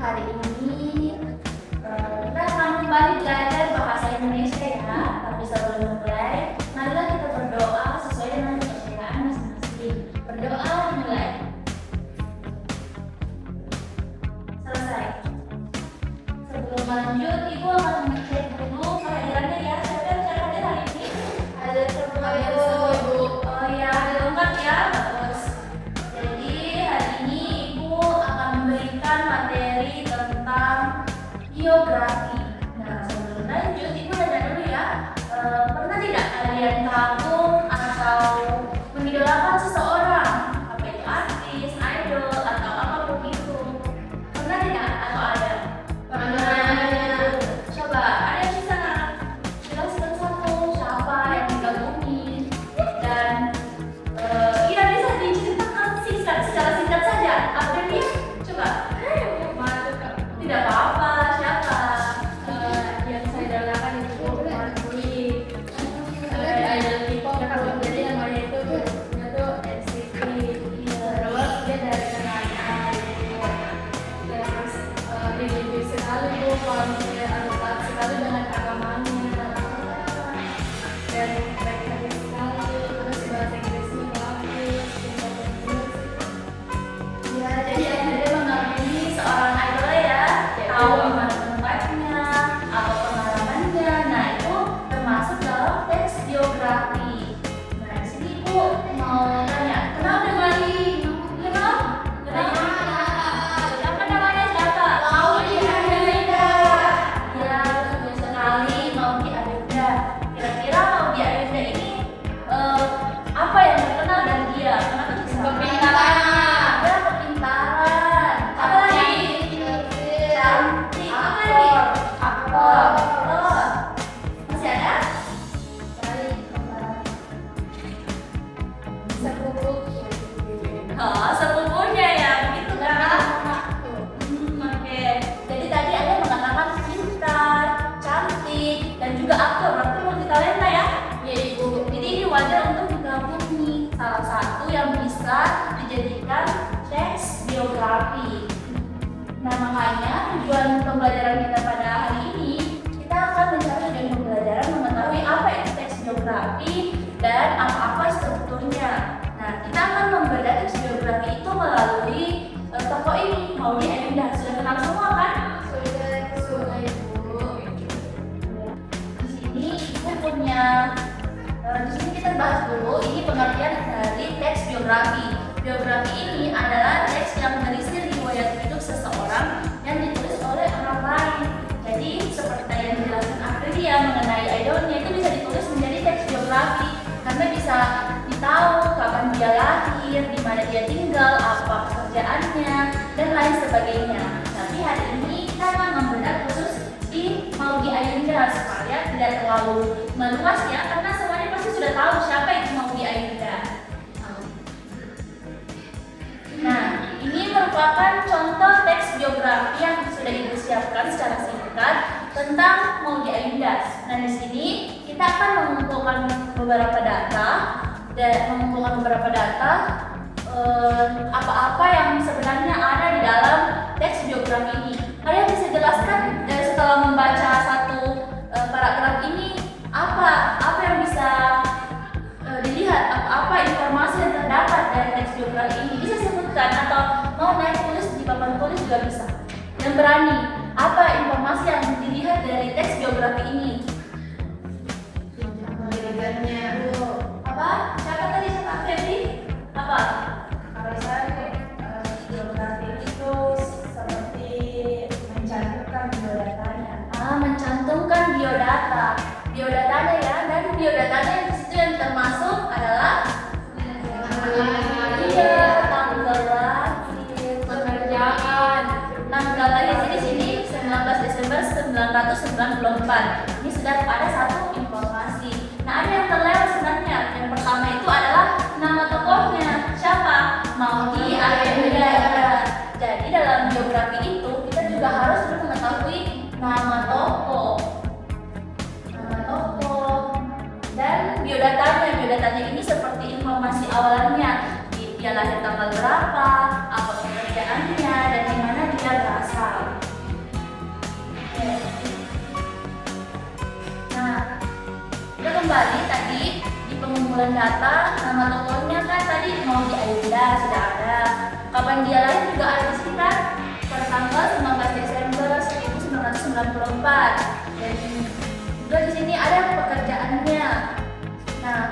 hari ini kita akan kembali belajar bahasa Indonesia ya. Tapi sebelum mulai, marilah kita berdoa sesuai dengan kepercayaan masing-masing. Berdoa dimulai. Selesai. Sebelum lanjut, Ibu akan mengecek dulu kehadirannya ya. Siapa yang hadir hari ini? Ada semua Ibu. Oh ya, ada lengkap ya. Bagus. Jadi hari ini Ibu akan memberikan materi tentang biografi. Nah, sebelum lanjut, Ibu tanya dulu ya. Pernah tidak kalian kagum atau mengidolakan seseorang? Apa itu artis, idol, atau apapun itu? Pernah tidak atau ada? Pernah. Coba, ada yang bisa jelaskan satu siapa yang dikagumi dan iya bisa diceritakan singkat secara singkat saja. Apa dia? Coba. Tidak apa-apa. Siapa? Yang saya idolakan itu Marley. Idol K-pop. Jadi namanya itu dia tuh NCT. Terus dia dari Kanada. Terus religius sekali tuh, kalau misalnya taat sekali dengan agamanya. Dan baik-baik sekali. Terus bahasa Inggrisnya bagus. Ya, jadi Anda mengagumi seorang idol ya. Tahu gimana tempatnya, apa pengalamannya. Nah, itu termasuk dalam teks biografi. Nah, di sini Ibu mau tanya, kenal dengan Kenal? Siapa namanya siapa? Maudy Ayunda. Ya, betul sekali, Maudy Ayunda. Kira-kira Maudy Ayunda ini apa yang terkenal dari dia? Kenapa bisa? Kepintaran. Ya, kepintaran. Apa lagi? Cantik. Apa lagi? Aktor. Masih ada? Oh, sepupunya ya, begitu kan? Oke. Jadi tadi ada mengatakan pintar, cantik, dan juga aktor. Berarti multitalenta ya? Ya, Ibu. Jadi ini wajar untuk digabungi. Salah satu yang bisa dijadikan teks biografi. Nah, makanya tujuan pembelajaran kita pada hari ini, kita akan mencari tujuan pembelajaran mengetahui apa itu teks biografi dan apa-apa strukturnya. Nah, kita akan membedah teks biografi itu melalui tokoh ini, Maudy Ayunda. Sudah kenal semua kan? Sudah, Ibu. Di sini Ibu punya di sini kita bahas dulu ini pengertian dari teks biografi. Biografi ini adalah teks yang berisi riwayat hidup seseorang yang ditulis oleh orang lain. Jadi seperti yang dijelaskan Aprilia mengenai idolnya, itu bisa ditulis menjadi teks biografi karena bisa ditahu kapan dia lahir, di mana dia tinggal, apa pekerjaannya, dan lain sebagainya. Tapi hari ini kita akan membedah khusus di Maudy Ayunda supaya tidak terlalu meluas ya, karena semuanya pasti sudah tahu siapa itu Maudy Ayunda. Nah, ini merupakan contoh teks biografi yang sudah Ibu siapkan secara singkat tentang Maudy Ayunda. Nah, di sini kita akan mengumpulkan beberapa data apa-apa yang sebenarnya ada di dalam teks biografi ini. Kalian bisa jelaskan setelah membaca satu paragraf ini apa yang bisa dilihat, apa informasi yang terdapat dari teks biografi ini? Bisa sebutkan atau mau naik tulis di papan tulis juga bisa. Dan berani, apa informasi yang dilihat dari teks biografi ini? Apa? Siapa tadi? Siapa? Febri? Apa? Kalau saya biografi itu seperti mencantumkan biodatanya. Mencantumkan biodata. Biodatanya ya, dan biodatanya di situ yang termasuk adalah tanggal lahir, Pekerjaan. tanggal lahir di sini 19 Desember 1994. Ini sudah ada satu informasi. Nah, ada yang terlewat sebenarnya. Yang pertama itu adalah nama tokohnya. Siapa? Maudy Ayunda. Jadi dalam biografi itu kita juga harus mengetahui nama tokoh. Dan biodatanya. Biodatanya ini seperti informasi awalnya. Dia lahir tanggal berapa, apa pekerjaannya, dan di mana dia berasal. pengumpulan data. Nama tokohnya kan tadi Maudy Ayunda sudah ada. Kapan dia lahir juga ada di sini kan? Pada tanggal 19 Desember 1994. Dan juga di sini ada pekerjaannya. Nah,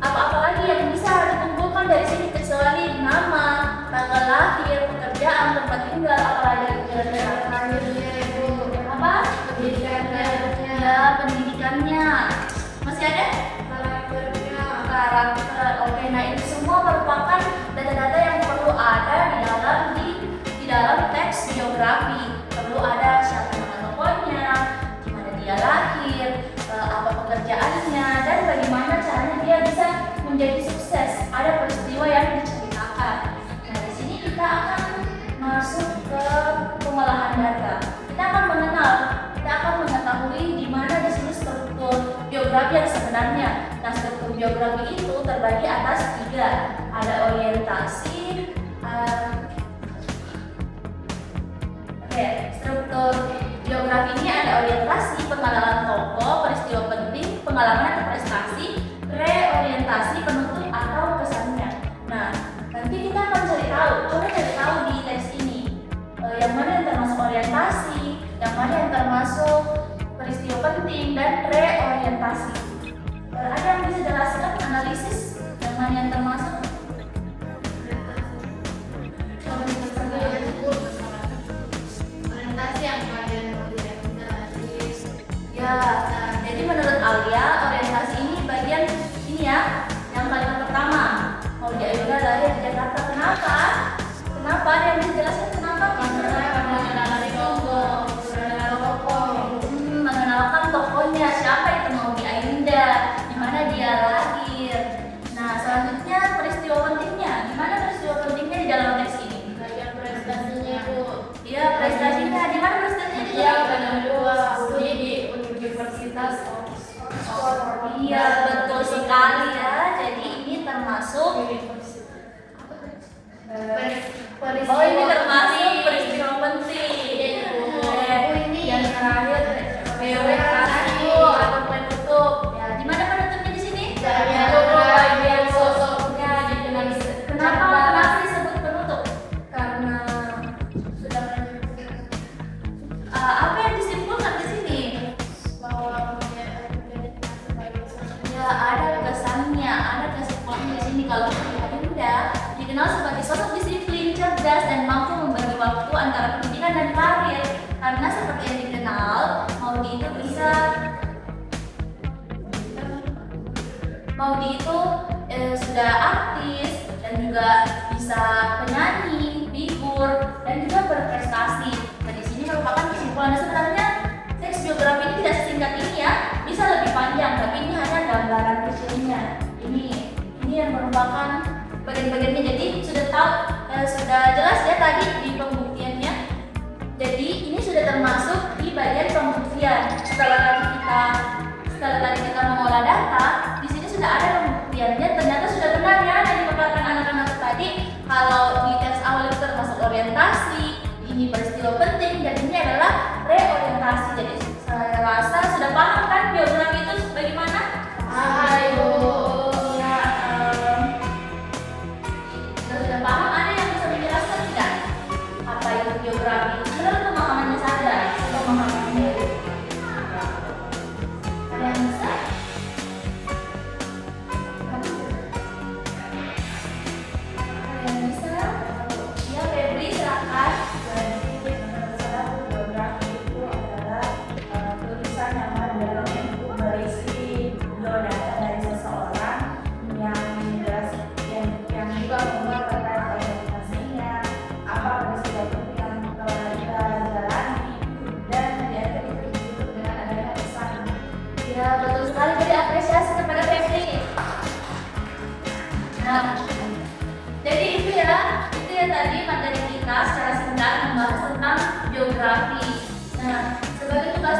apa-apa lagi yang bisa dikumpulkan dari sini kecuali nama, tanggal lahir, pekerjaan, tempat tinggal, apalagi kira-kira apa? Pendidikannya. Ya, pendidikannya. Masih ada? Karakter. Oke, nah ini semua merupakan data-data yang perlu ada di dalam teks biografi. Perlu ada siapa nama tokohnya, di mana dia lahir, apa pekerjaannya, dan bagaimana caranya dia bisa menjadi sukses. Ada peristiwa yang diceritakan. Nah, di sini kita akan masuk ke pengolahan data. Kita akan mengetahui di mana di sini struktur biografi yang sebenarnya. Nah, struktur biografi itu terbagi atas 3. Ada orientasi. Struktur biografi ini ada orientasi, pengalaman tokoh, peristiwa penting, pengalaman atau prestasi, reorientasi, penutup atau kesannya. Nah, nanti kita akan cari tahu di teks ini yang mana yang termasuk orientasi, yang mana yang termasuk peristiwa penting dan reorientasi. Ada yang bisa jelaskan analisis yang mana yang termasuk? Ya, jadi menurut Alia orientasi ini bagian ini ya, yang paling pertama. Maudy Ayunda lahir di Jakarta. Kenapa? Ada yang bisa jelaskan kenapa? Mengenalkan tokohnya, siapa itu Maudy Ayunda, di mana dia lahir. Nah, selanjutnya peristiwa pentingnya. Di mana peristiwa pentingnya di dalam teks ini? Bagian prestasinya, Bu. Iya, prestasinya. Di mana prestasinya? Dia kedua studi di Universitas Oxford. Iya, betul sekali ya. Jadi ini termasuk peristiwa ini termasuk penting. peristiwa penting. Ini Yang terakhir reorientasi atau penutup. Ya, di mana penutupnya di sini? bagian sosoknya dikenali. Kenapa disebut penutup? Karena sudah Apa yang disimpulkan di sini? bahwa Ya, ada kesannya, ada kesimpulannya di sini. Kalau Ayunda dikenal sebagai sosok disiplin, cerdas, dan mampu membagi waktu antara pendidikan dan karir. Karena seperti yang dikenal, Maudy itu sudah artis dan juga bisa penyanyi, figur, dan juga berprestasi. Nah, di sini merupakan kesimpulan. Sebenarnya teks biografi ini tidak sesingkat ini ya, bisa lebih panjang, tapi ini hanya gambaran kecilnya. Ini yang merupakan bagian-bagiannya. Jadi sudah jelas ya tadi di pembuktiannya. Jadi ini sudah termasuk di bagian pembuktian. Setelah tadi kita mengolah data, di sini sudah ada pembuktiannya. Ternyata sudah benar ya yang dipaparkan anak-anak tadi. Kalau di tes awal itu termasuk orientasi, ini peristiwa penting, dan ini adalah reorientasi. Jadi saya rasa sudah paham kan biografi itu bagaimana? Ibu. Ya, sudah paham. Ada yang bisa menjelaskan tidak? Apa itu biografi? Menurut pemahamannya saja, pemahamannya. Ada yang bisa? Ada yang bisa? Ya, Febri silakan. Jadi menurut saya biografi itu adalah tulisan yang dalam bentuk berisi biodata dari seseorang yang yang juga membuat terkait orientasinya, apa peristiwa penting yang telah dia jalani, dan diakhiri itu ditutup dengan adanya pesan. Ya, betul sekali. Jadi apresiasi kepada Febri. Nah, jadi itu ya tadi materi kita secara singkat membahas tentang biografi. Nah, sebagai tugas